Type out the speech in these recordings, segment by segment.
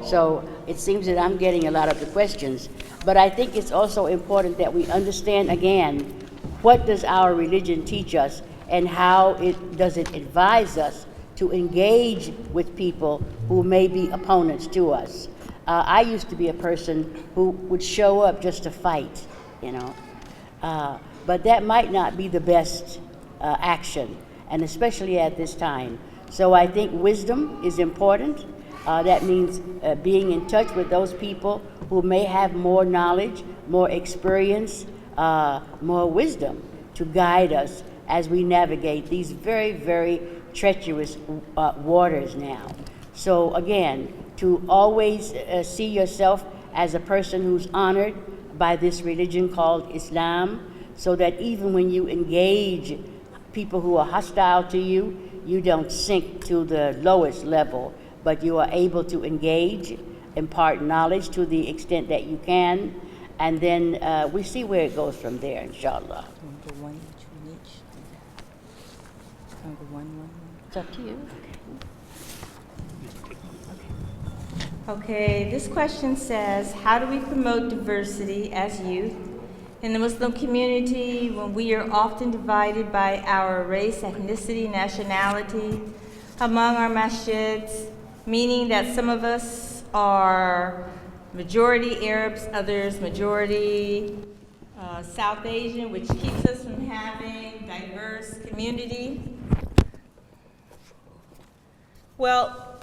So it seems that I'm getting a lot of the questions. But I think it's also important that we understand again, what does our religion teach us and how does it advise us to engage with people who may be opponents to us. I used to be a person who would show up just to fight, you know. But that might not be the best action, and especially at this time. So I think wisdom is important. That means being in touch with those people who may have more knowledge, more experience, more wisdom to guide us as we navigate these very, very treacherous waters now. So again, to always see yourself as a person who's honored by this religion called Islam, so that even when you engage people who are hostile to you, you don't sink to the lowest level, but you are able to engage, impart knowledge to the extent that you can, and then we see where it goes from there, inshallah. It's up to you. Okay, this question says, how do we promote diversity as youth in the Muslim community when we are often divided by our race, ethnicity, nationality among our masjids, meaning that some of us are majority Arabs, others majority South Asian, which keeps us from having diverse community? Well,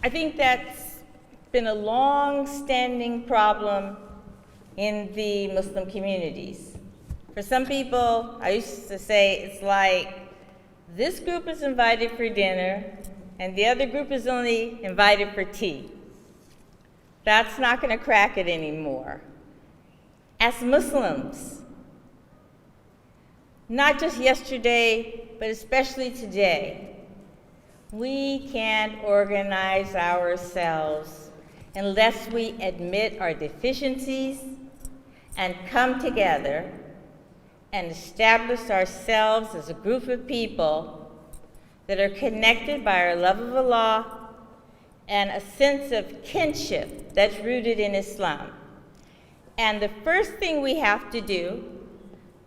I think that's been a long-standing problem in the Muslim communities. For some people, I used to say it's like this group is invited for dinner and the other group is only invited for tea. That's not going to crack it anymore. As Muslims, not just yesterday, but especially today, we can't organize ourselves unless we admit our deficiencies and come together and establish ourselves as a group of people that are connected by our love of Allah and a sense of kinship that's rooted in Islam. And the first thing we have to do,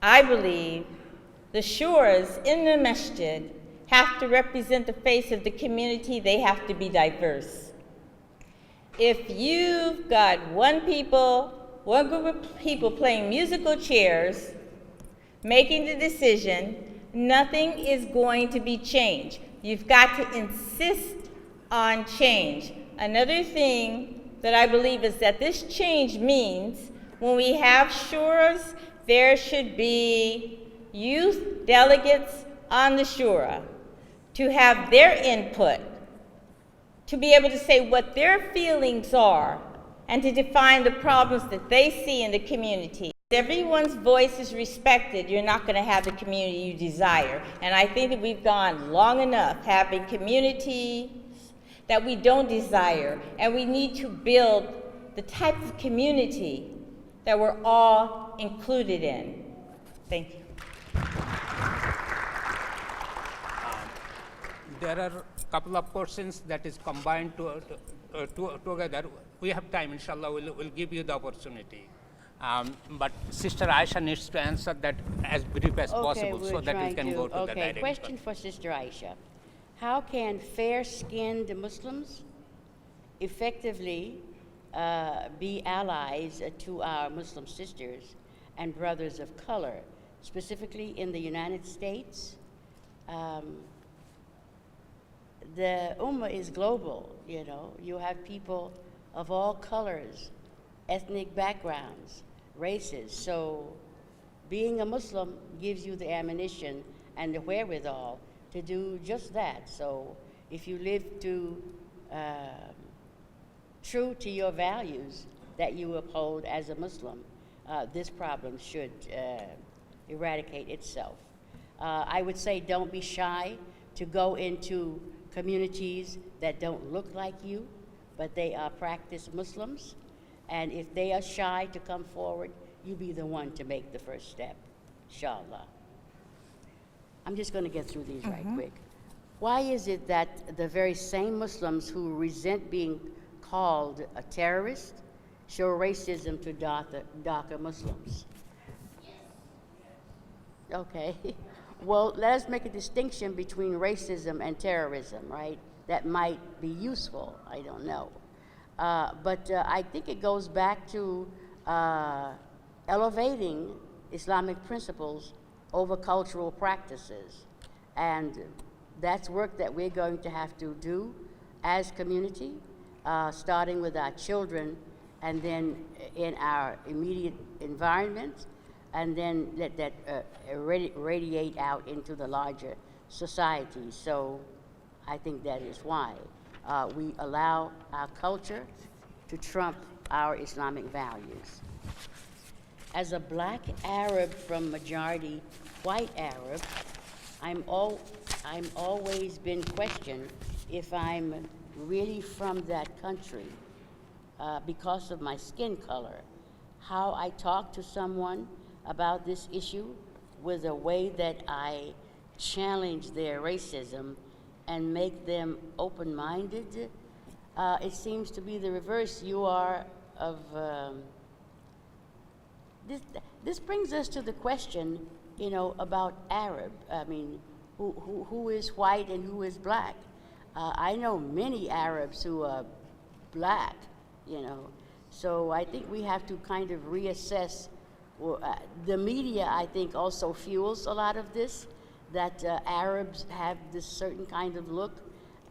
I believe, the shuras in the masjid have to represent the face of the community. They have to be diverse. If you've got one group of people playing musical chairs, making the decision, nothing is going to be changed. You've got to insist on change. Another thing that I believe is that this change means when we have shuras, there should be youth delegates on the shura to have their input, to be able to say what their feelings are, and to define the problems that they see in the community. If everyone's voice is respected, you're not going to have the community you desire. And I think that we've gone long enough having communities that we don't desire, and we need to build the type of community that we're all included in. Thank you. There are a couple of questions that is combined together. We have time, inshallah, we'll give you the opportunity. But Sister Aisha needs to answer that as brief as possible so that we can go to the direct question for Sister Aisha. How can fair-skinned Muslims effectively be allies to our Muslim sisters and brothers of color, specifically in the United States? The Ummah is global, you know. You have people of all colors, ethnic backgrounds, races. So being a Muslim gives you the ammunition and the wherewithal to do just that. So if you live true to your values that you uphold as a Muslim, this problem should eradicate itself. I would say don't be shy to go into communities that don't look like you, but they are practiced Muslims. And if they are shy to come forward, you be the one to make the first step, inshallah. I'm just going to get through these right quick. Why is it that the very same Muslims who resent being called a terrorist show racism to darker Muslims? Okay. Well, let us make a distinction between racism and terrorism, right? That might be useful. I don't know. But I think it goes back to elevating Islamic principles over cultural practices. And that's work that we're going to have to do as community, starting with our children and then in our immediate environment, and then let that radiate out into the larger society. So I think that is why we allow our culture to trump our Islamic values. As a black Arab from majority white Arab, I'm always been questioned if I'm really from that country because of my skin color. How I talk to someone about this issue with a way that I challenge their racism and make them open-minded, it seems to be the reverse. You are of, this brings us to the question, you know, about Arab. I mean, who is white and who is black? I know many Arabs who are black, you know, so I think we have to kind of reassess. The media, I think, also fuels a lot of this, that Arabs have this certain kind of look,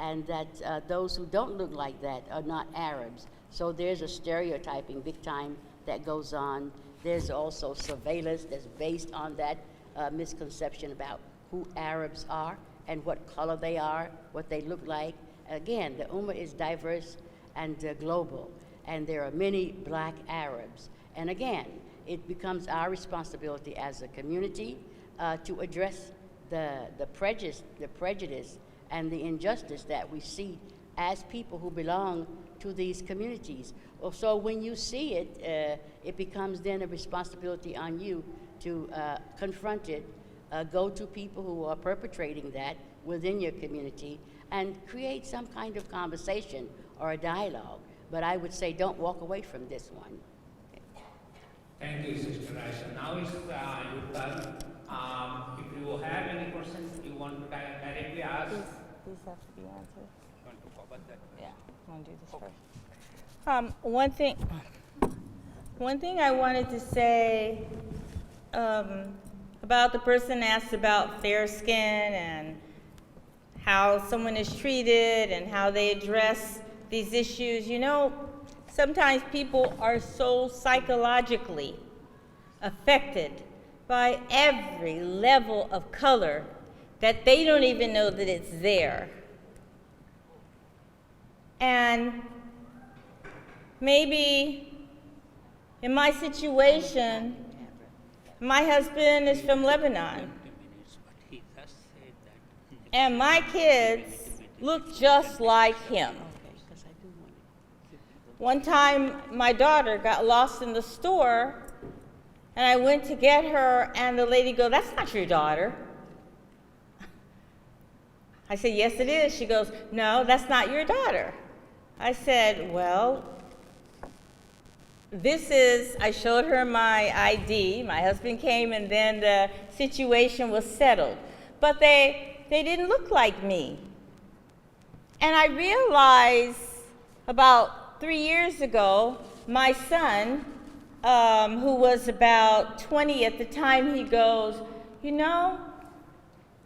and that those who don't look like that are not Arabs. So there's a stereotyping big time that goes on. There's also surveillance that's based on that misconception about who Arabs are and what color they are, what they look like. Again, the Ummah is diverse and global, and there are many black Arabs. And again, it becomes our responsibility as a community to address the prejudice and the injustice that we see as people who belong to these communities. So when you see it, it becomes then a responsibility on you to confront it, go to people who are perpetrating that within your community, and create some kind of conversation or a dialogue. But I would say don't walk away from this one. Thank you, Sister Aisha. Now is your turn. If you have any questions you want to directly ask. These have to be answered. You want to cover that? Yeah, I want to do this first. One thing I wanted to say about the person asked about fair skin and how someone is treated and how they address these issues. You know, sometimes people are so psychologically affected by every level of color that they don't even know that it's there. And maybe in my situation, my husband is from Lebanon, and my kids look just like him. One time, my daughter got lost in the store, and I went to get her, and the lady goes, "That's not your daughter." I said, "Yes, it is." She goes, "No, that's not your daughter." I said, "Well, I showed her my ID. My husband came, and then the situation was settled. But they didn't look like me. And I realized about 3 years ago, my son, who was about 20 at the time, he goes, "You know,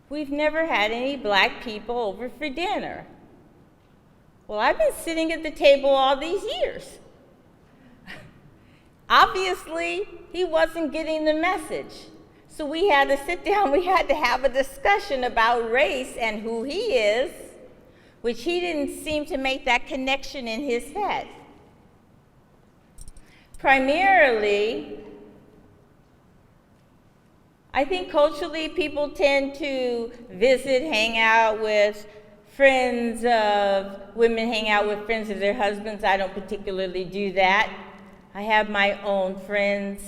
we've never had any black people over for dinner." Well, I've been sitting at the table all these years. Obviously, he wasn't getting the message. So we had to sit down, we had to have a discussion about race and who he is, which he didn't seem to make that connection in his head. Primarily, I think culturally people tend to visit, hang out with friends of women, hang out with friends of their husbands. I don't particularly do that. I have my own friends,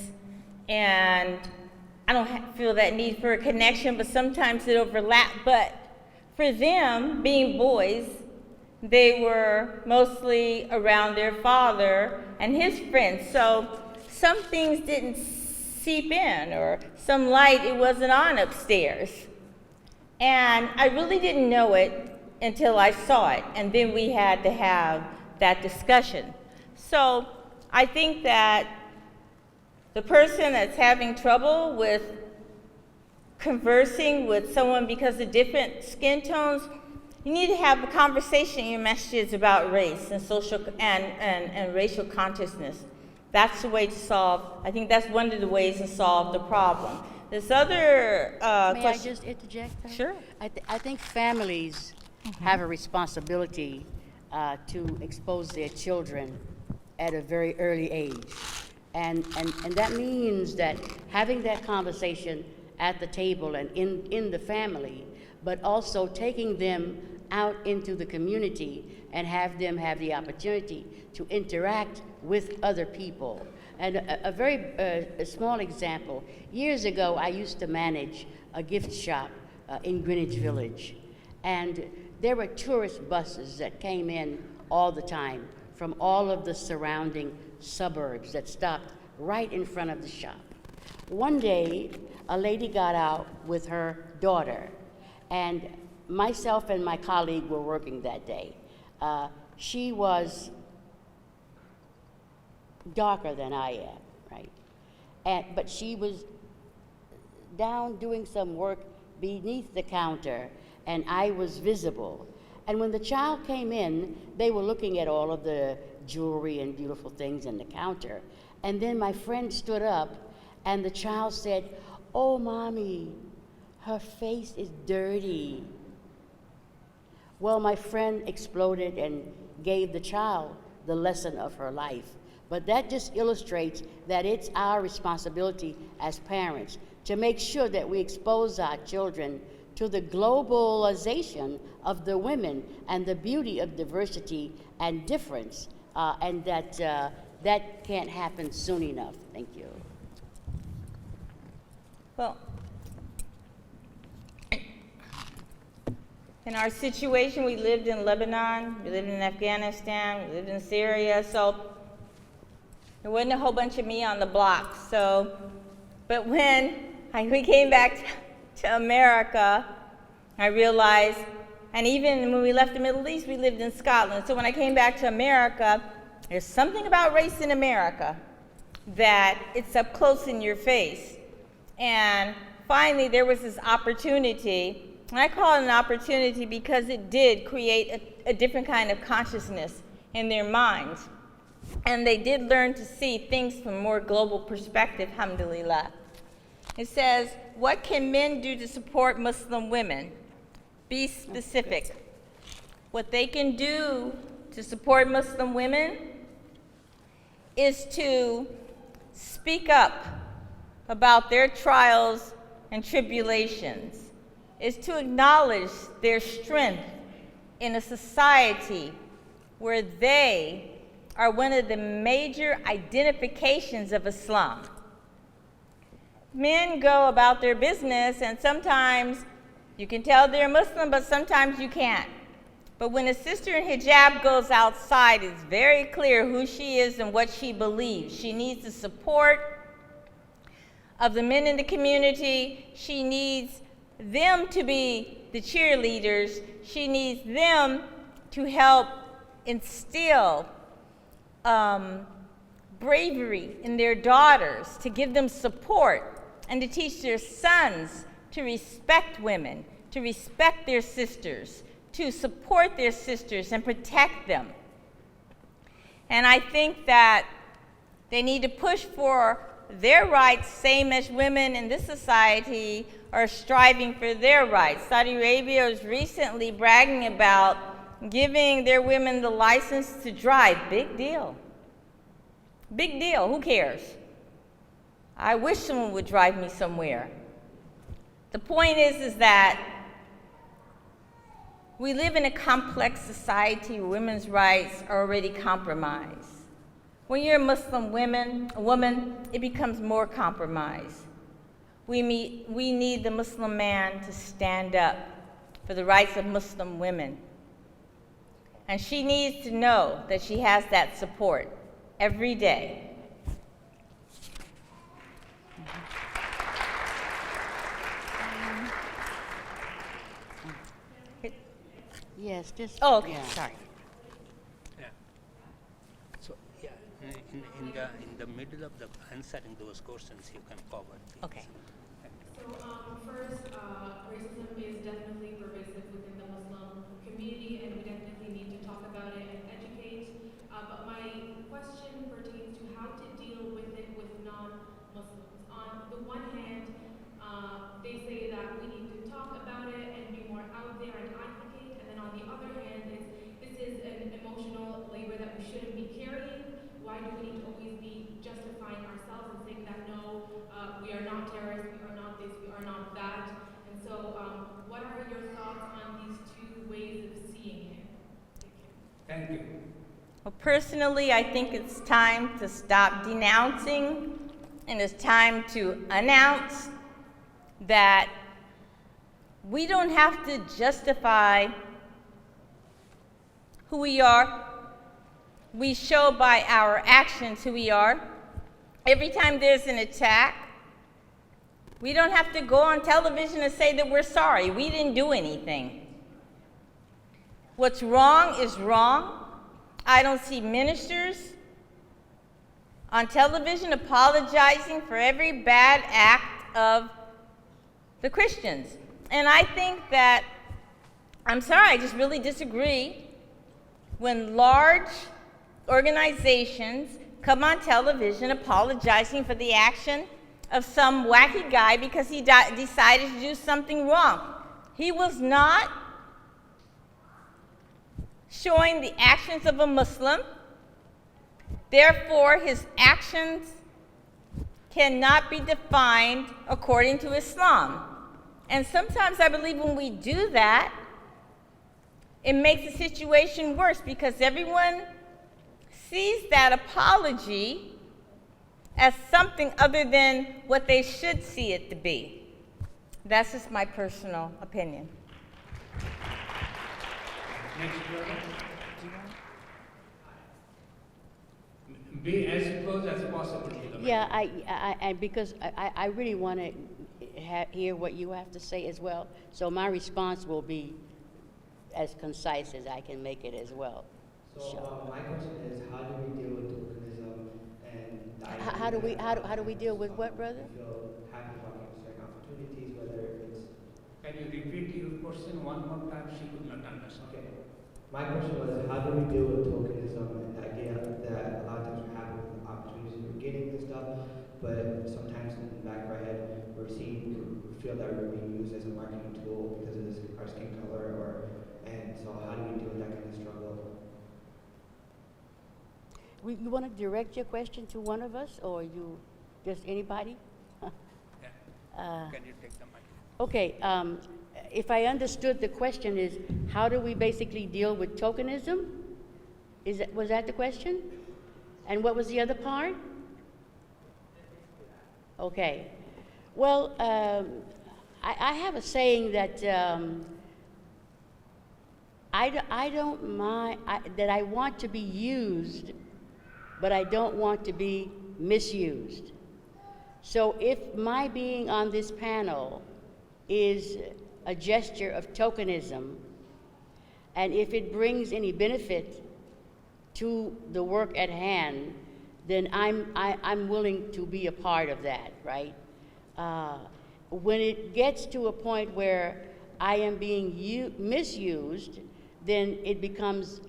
and I don't feel that need for a connection, but sometimes it overlaps. But for them, being boys, they were mostly around their father and his friends. So some things didn't seep in, or some light, it wasn't on upstairs. And I really didn't know it until I saw it, and then we had to have that discussion. So I think that the person that's having trouble with conversing with someone because of different skin tones, you need to have a conversation in your messages about race and social and racial consciousness. That's the way to solve, I think that's one of the ways to solve the problem. This other May I just interject? Sure. I think families have a responsibility to expose their children at a very early age. And that means that having that conversation at the table and in the family, but also taking them out into the community and have them have the opportunity to interact with other people. And a very small example, years ago I used to manage a gift shop in Greenwich Village. And there were tourist buses that came in all the time from all of the surrounding suburbs that stopped right in front of the shop. One day, a lady got out with her daughter, and myself and my colleague were working that day. She was darker than I am, right? But she was down doing some work beneath the counter, and I was visible. And when the child came in, they were looking at all of the jewelry and beautiful things in the counter. And then my friend stood up, and the child said, "Oh, Mommy, her face is dirty." Well, my friend exploded and gave the child the lesson of her life. But that just illustrates that it's our responsibility as parents to make sure that we expose our children to the globalization of the women and the beauty of diversity and difference, and that can't happen soon enough. Thank you. Well, in our situation, we lived in Lebanon, we lived in Afghanistan, we lived in Syria, so there wasn't a whole bunch of me on the block. So, but when we came back to America, I realized, and even when we left the Middle East, we lived in Scotland. So when I came back to America, there's something about race in America that it's up close in your face. And finally, there was this opportunity, and I call it an opportunity because it did create a different kind of consciousness in their minds. And they did learn to see things from a more global perspective, alhamdulillah. It says, what can men do to support Muslim women? Be specific. What they can do to support Muslim women is to speak up about their trials and tribulations, is to acknowledge their strength in a society where they are one of the major identifications of Islam. Men go about their business, and sometimes you can tell they're Muslim, but sometimes you can't. But when a sister in hijab goes outside, it's very clear who she is and what she believes. She needs the support of the men in the community. She needs them to be the cheerleaders. She needs them to help instill bravery in their daughters, to give them support, and to teach their sons to respect women, to respect their sisters, to support their sisters and protect them. And I think that they need to push for their rights, same as women in this society are striving for their rights. Saudi Arabia was recently bragging about giving their women the license to drive. Big deal. Big deal. Who cares? I wish someone would drive me somewhere. The point is that we live in a complex society where women's rights are already compromised. When you're a Muslim woman, it becomes more compromised. We need the Muslim man to stand up for the rights of Muslim women. And she needs to know that she has that support every day. Yes, just. Oh, okay, yeah. sorry. Yeah. So, yeah, in the middle of the answering those questions, you can forward. Please. Okay. So first, racism is definitely pervasive within the Muslim community, and we definitely need to talk about it and educate. But my question pertains to how to deal with it with non-Muslims. On the one hand, they say that we need to talk about it and be more out there and advocate, and then on the other hand, this is an emotional labor that we shouldn't be carrying. Why do we need to always be justifying ourselves and saying that no, we are not terrorists, we are not this, we are not that? And so, what are your thoughts on these two ways of seeing it? Thank you. Well, personally, I think it's time to stop denouncing, and it's time to announce that we don't have to justify who we are. We show by our actions who we are. Every time there's an attack, we don't have to go on television and say that we're sorry. We didn't do anything. What's wrong is wrong. I don't see ministers on television apologizing for every bad act of the Christians. And I think that, I'm sorry, I just really disagree when large organizations come on television apologizing for the action of some wacky guy because he decided to do something wrong. He was not showing the actions of a Muslim. Therefore, his actions cannot be defined according to Islam. And sometimes I believe when we do that, it makes the situation worse because everyone sees that apology as something other than what they should see it to be. That's just my personal opinion. Next brother. Be as close as possible to the Yeah, I because I really want to hear what you have to say as well. So my response will be as concise as I can make it as well. So my question is, how do we deal with tokenism and the idea How do we deal with what, brother? We feel happy about getting certain opportunities, whether it's Can you repeat your question one more time? She could not understand. okay. My question was, how do we deal with tokenism and the idea that a lot of times we're happy with the opportunities we're getting and stuff, but sometimes in the back of our head we feel that we're being used as a marketing tool because of our skin color, and so how do we deal with that kind of struggle? You want to direct your question to one of us, or you just anybody? Yeah. Can you take the mic? Okay. If I understood the question is, how do we basically deal with tokenism? Was that the question? And what was the other part? Okay. Well, I have a saying that I don't mind, that I want to be used, but I don't want to be misused. So if my being on this panel is a gesture of tokenism, and if it brings any benefit to the work at hand, then I'm willing to be a part of that, right? When it gets to a point where I am being misused, then it becomes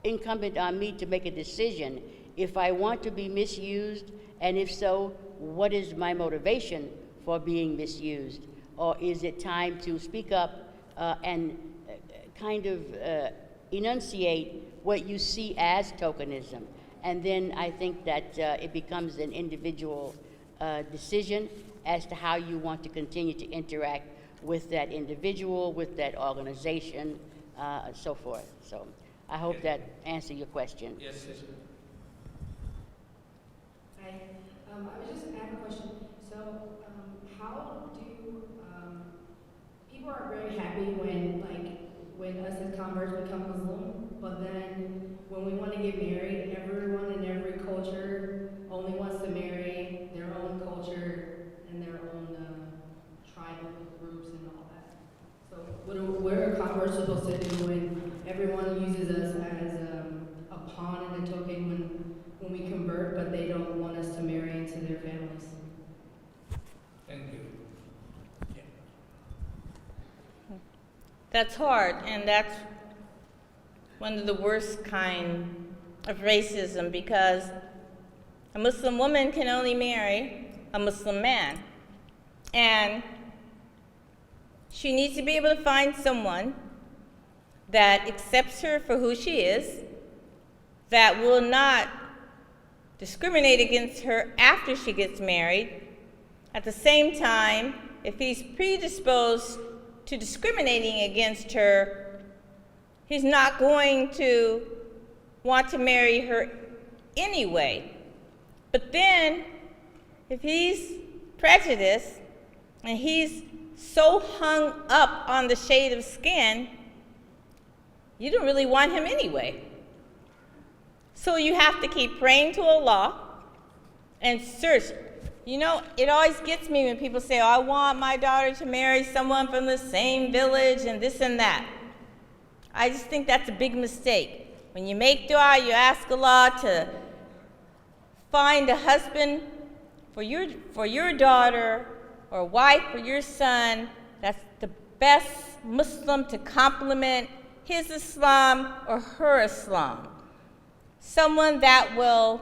incumbent on me to make a decision if I want to be misused, and if so, what is my motivation for being misused? Or is it time to speak up and kind of enunciate what you see as tokenism? And then I think that it becomes an individual decision as to how you want to continue to interact with that individual, with that organization, so forth. So I hope that answered your question. Yes, sister. Hi, I have a question. So, how do people are very happy when us as converts become Muslim, violent groups and all that. So what are converts supposed to do when everyone uses us as a pawn in the token when we convert, but they don't want us to marry into their families? Thank you. That's hard, and that's one of the worst kind of racism, because a Muslim woman can only marry a Muslim man. And she needs to be able to find someone that accepts her for who she is, that will not discriminate against her after she gets married. At the same time, if he's predisposed to discriminating against her, he's not going to want to marry her anyway. But then, if he's prejudiced and he's so hung up on the shade of skin, you don't really want him anyway. So you have to keep praying to Allah and search. You know, it always gets me when people say, oh, I want my daughter to marry someone from the same village and this and that. I just think that's a big mistake. When you make dua, you ask Allah to find a husband for your daughter or a wife for your son that's the best Muslim to complement his Islam or her Islam. Someone that will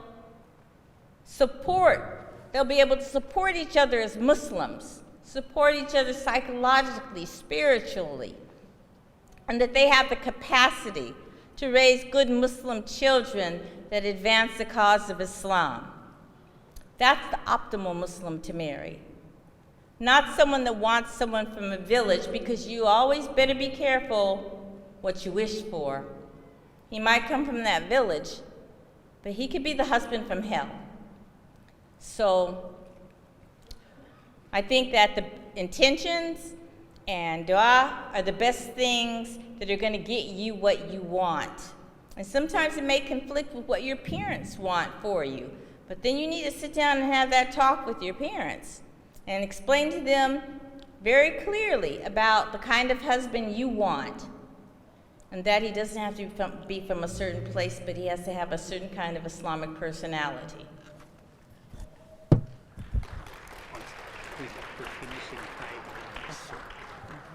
they'll be able to support each other as Muslims, support each other psychologically, spiritually, and that they have the capacity to raise good Muslim children that advance the cause of Islam. That's the optimal Muslim to marry. Not someone that wants someone from a village, because you always better be careful what you wish for. He might come from that village, but he could be the husband from hell. So I think that the intentions and dua are the best things that are going to get you what you want. And sometimes it may conflict with what your parents want for you. But then you need to sit down and have that talk with your parents and explain to them very clearly about the kind of husband you want. And that he doesn't have to be from a certain place, but he has to have a certain kind of Islamic personality.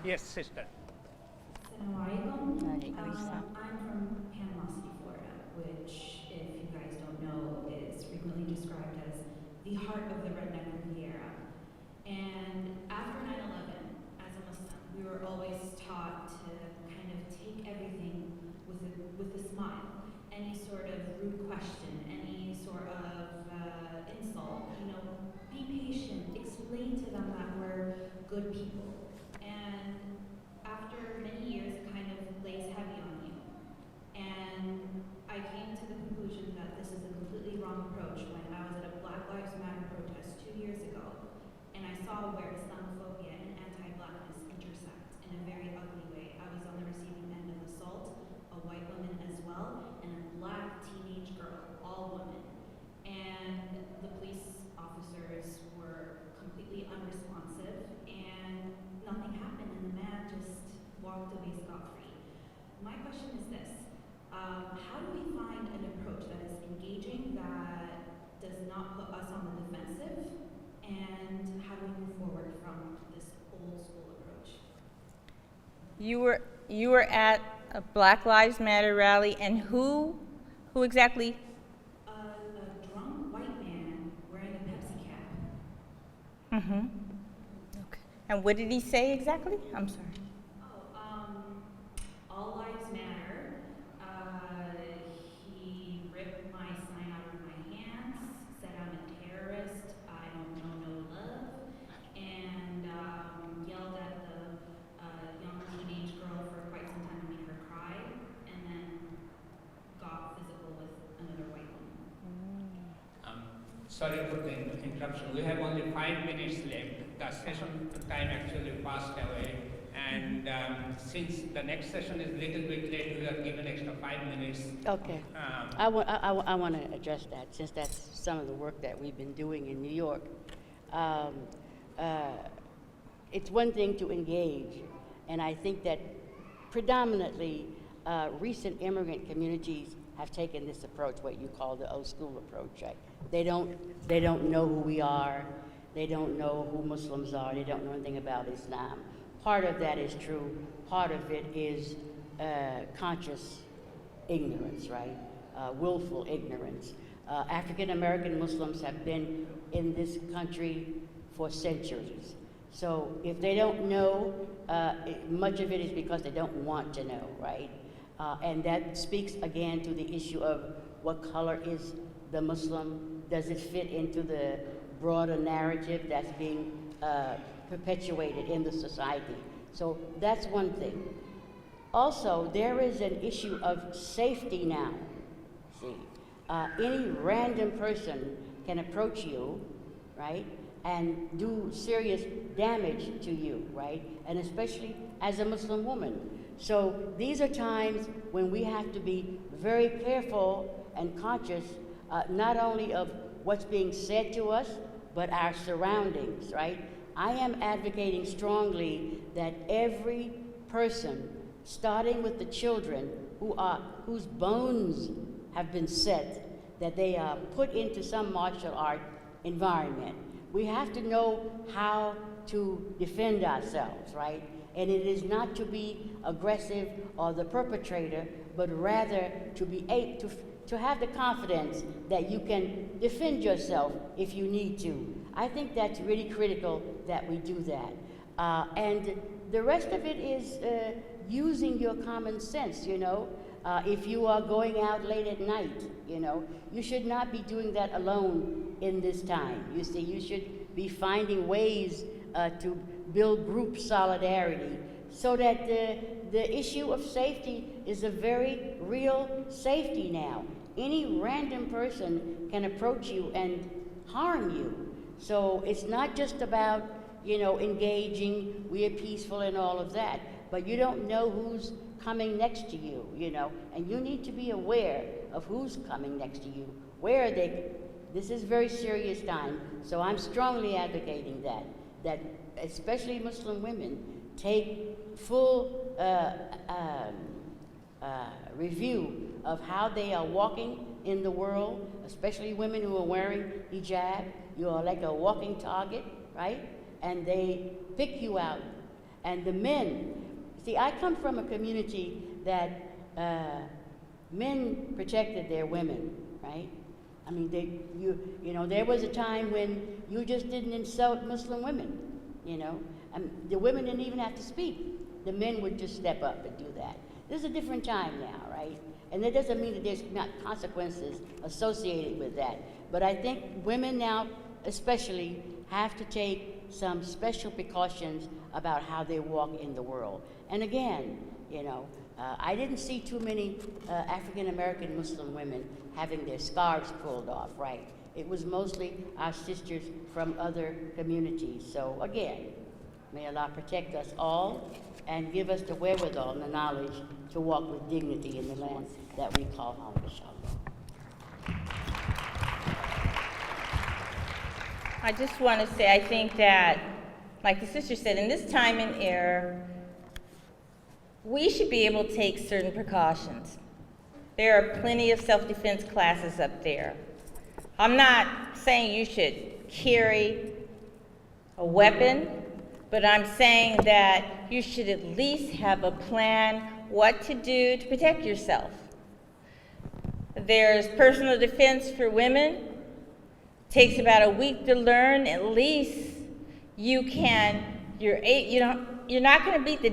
Yes, sister. Assalamu Alaikum alaikum. I'm from Panama City, Florida, which, if you guys don't know, is frequently described as the heart of the redneck Riviera. And after 9/11, as a Muslim, we were always taught to kind of take everything with a smile. Any sort of rude question, any sort of insult, be patient, explain to them that we're good people. And after many years, it kind of lays heavy on you. And I came to the conclusion that this is a completely wrong approach when I was at a Black Lives Matter protest 2 years ago, and I saw where Islamophobia and anti-Blackness intersect in a very ugly way. I was on the receiving end of assault, a white woman as well, and a Black teenage girl, all women. And the police officers were completely unresponsive, and nothing happened, and the man just walked away scot-free. My question is this: how do we find an approach that is engaging, that does not put us on the defensive, and how do we move forward from this old school approach? You were at a Black Lives Matter rally, and who exactly? A drunk white man wearing a Pepsi cap. Mm-hmm. Okay. And what did he say exactly? I'm sorry. All lives matter. He ripped my sign out of my hands, said I'm a terrorist, I don't know no love, and yelled at the young teenage girl for quite some time to make her cry, and then got physical with another white woman. Sorry for the interruption. We have only 5 minutes left. The session time actually passed away. And since the next session is a little bit late, we are given extra 5 minutes. Okay. I want to address that, since that's some of the work that we've been doing in New York. it's one thing to engage, and I think that predominantly recent immigrant communities have taken this approach, what you call the old school approach. Right? They don't know who we are. They don't know who Muslims are. They don't know anything about Islam. Part of that is true. Part of it is conscious ignorance, right? Willful ignorance. African American Muslims have been in this country for centuries. So if they don't know, much of it is because they don't want to know, right? And that speaks again to the issue of what color is the Muslim? Does it fit into the broader narrative that's being perpetuated in the society? So that's one thing. Also, there is an issue of safety now. See, any random person can approach you, right, and do serious damage to you, right, and especially as a Muslim woman. So these are times when we have to be very careful and conscious, not only of what's being said to us, but our surroundings, right? I am advocating strongly that every person, starting with the children whose bones have been set, that they are put into some martial art environment. We have to know how to defend ourselves, right? And it is not to be aggressive or the perpetrator, but rather to be able to have the confidence that you can defend yourself if you need to. I think that's really critical that we do that. And the rest of it is using your common sense, you know. If you are going out late at night, you know, you should not be doing that alone in this time. You see, you should be finding ways to build group solidarity so that the issue of safety is a very real safety now. Any random person can approach you and harm you. So it's not just about, you know, engaging, we are peaceful and all of that, but you don't know who's coming next to you, you know, and you need to be aware of who's coming next to you. Where are they? This is very serious time, so I'm strongly advocating that especially Muslim women take full review of how they are walking in the world, especially women who are wearing hijab. You are like a walking target, right? And they pick you out. And the men, see, I come from a community that men protected their women, right? I mean, you know, there was a time when you just didn't insult Muslim women, you know. The women didn't even have to speak. The men would just step up and do that. This is a different time now, right? And that doesn't mean that there's not consequences associated with that. But I think women now, especially, have to take some special precautions about how they walk in the world. And again, you know, I didn't see too many African American Muslim women having their scarves pulled off, right? It was mostly our sisters from other communities. So again, may Allah protect us all and give us the wherewithal and the knowledge to walk with dignity in the land that we call home, inshallah. I just want to say, I think that, like the sister said, in this time and era, we should be able to take certain precautions. There are plenty of self-defense classes up there. I'm not saying you should carry a weapon, but I'm saying that you should at least have a plan what to do to protect yourself. There's personal defense for women. It takes about a week to learn. At least you're not going to beat the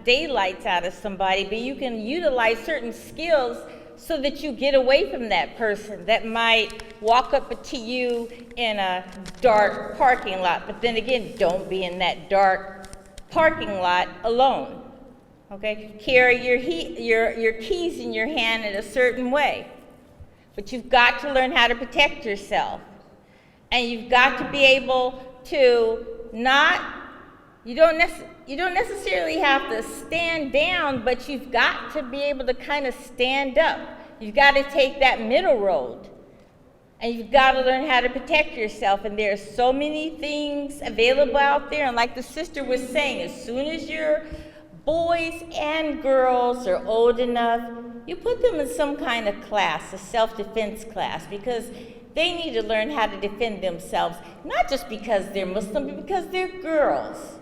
daylights out of somebody, but you can utilize certain skills so that you get away from that person that might walk up to you in a dark parking lot. But then again, don't be in that dark parking lot alone. Okay? Carry your keys in your hand in a certain way. But you've got to learn how to protect yourself. And you've got to be able to you don't necessarily have to stand down, but you've got to be able to kind of stand up. You've got to take that middle road. And you've got to learn how to protect yourself. And there are so many things available out there. And like the sister was saying, as soon as your boys and girls are old enough, you put them in some kind of class, a self-defense class, because they need to learn how to defend themselves, not just because they're Muslim, but because they're girls.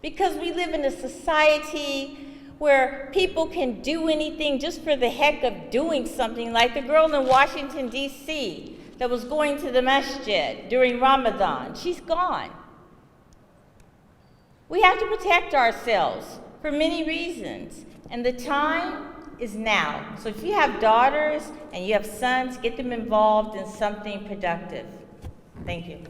Because we live in a society where people can do anything just for the heck of doing something, like the girl in Washington, D.C. that was going to the masjid during Ramadan. She's gone. We have to protect ourselves for many reasons, and the time is now. So if you have daughters and you have sons, get them involved in something productive. Thank you.